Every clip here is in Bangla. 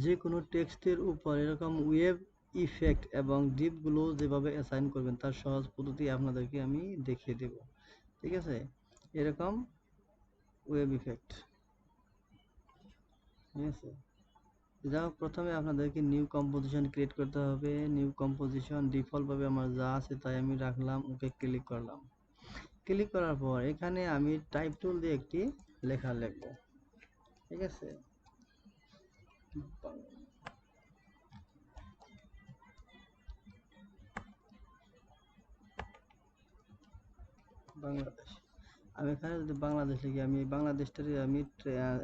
যে কোনো টেক্সটের উপর এরকম ওয়েভ ইফেক্ট এবং ডিপ গ্লো যেভাবে অ্যাসাইন করবেন তার সহজ পদ্ধতি আপনাদেরকে আমি দেখিয়ে দেব। ঠিক আছে, এরকম ওয়েভ ইফেক্ট। ঠিক আছে, যা হোক প্রথমে আপনাদেরকে নিউ কম্পোজিশন ক্রিয়েট করতে হবে। নিউ কম্পোজিশন ডিফল্টভাবে আমার যা আছে তাই আমি রাখলাম, ওকে ক্লিক করলাম। ক্লিক করার পর এখানে আমি টাইপ টুল দিয়ে একটি লেখা লিখব। ঠিক আছে, বাংলাদেশ। আমি এখানে যদি বাংলাদেশ লিখি, আমি বাংলাদেশটারে আমি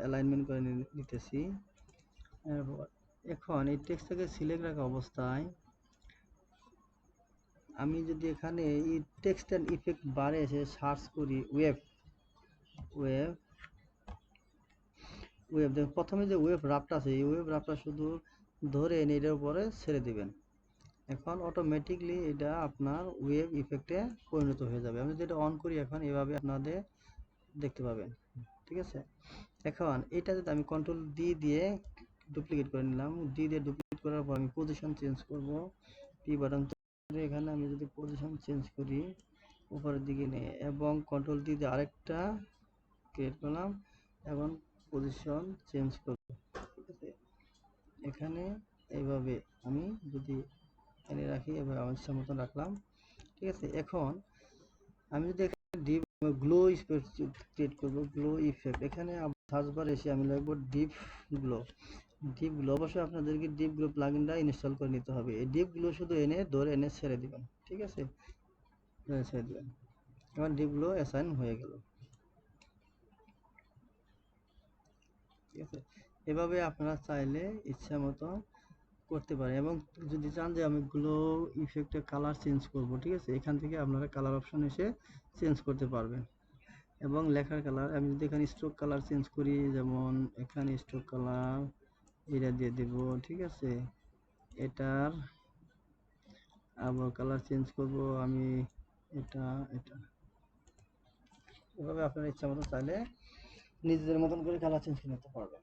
অ্যালাইনমেন্ট করে নিতেছি। এখন এই টেক্সটটাকে সিলেক্ট রাখা অবস্থায় আমি যদি এখানে এই টেক্সট অ্যান্ড ইফেক্ট বারে এসে সার্চ করি ওয়েভ ওয়েভ ওয়েভ, দেখুন প্রথমে যে ওয়েভ রাফটা আছে এই ওয়েভ রাফটা শুধু ধরে এনে এটার উপরে ছেড়ে দিবেন। এখন অটোমেটিকলি এটা আপনার ওয়েভ ইফেক্টে পরিণত হয়ে যাবে। আমি যেটা অন করি এখন এভাবে আপনাদের দেখতে পাবেন। ঠিক আছে, এখন এটা যদি আমি কন্ট্রোল ডি দিয়ে ডুপ্লিকেট করে নিলাম, ডি দিয়ে ডুপ্লিকেট করার পর আমি পজিশন চেঞ্জ করব, পি বাটন এখানে আমি যদি পজিশন চেঞ্জ করি উপরের দিকে নিয়ে এবং কন্ট্রোল ডি দিয়ে আরেকটা ক্রিয়েট করলাম এবং পজিশন চেঞ্জ করব। ঠিক আছে, এখানে এইভাবে আমি যদি এনে রাখি এবার আমার ইচ্ছা মতন রাখলাম। ঠিক আছে, এখন আমি যদি এখানে ডিপ গ্লো ইফেক্ট ক্রিয়েট করব, গ্লো ইফেক্ট, এখানে সার্চ বার এসে আমি লিখব ডিপ গ্লো। ডিপ গ্লো অবশ্যই আপনাদেরকে ডিপ গ্লো প্লাগইনটা ইনস্টল করে নিতে হবে। এই ডিপ গ্লো শুধু এনে ধরে এনে ছেড়ে দিবেন। ঠিক আছে, ছেড়ে দিবেন, এখন ডিপ গ্লো অ্যাসাইন হয়ে গেল। ঠিক আছে, এভাবে আপনারা চাইলে ইচ্ছা মতো করতে পারেন এবং যদি চান যে আমি গ্লো ইফেক্টের কালার চেঞ্জ করব, ঠিক আছে, এখান থেকে আপনারা কালার অপশন এসে চেঞ্জ করতে পারবেন এবং লেখার কালার আমি যদি এখানে স্ট্রোক কালার চেঞ্জ করি, যেমন এখানে স্ট্রোক কালার এটা দিয়ে দেব। ঠিক আছে, এটার আবার কালার চেঞ্জ করব আমি এটা এটা এভাবে আপনারা ইচ্ছা মতো চাইলে নিজেদের মতন করে কালার চেঞ্জ করে নিতে পারবেন।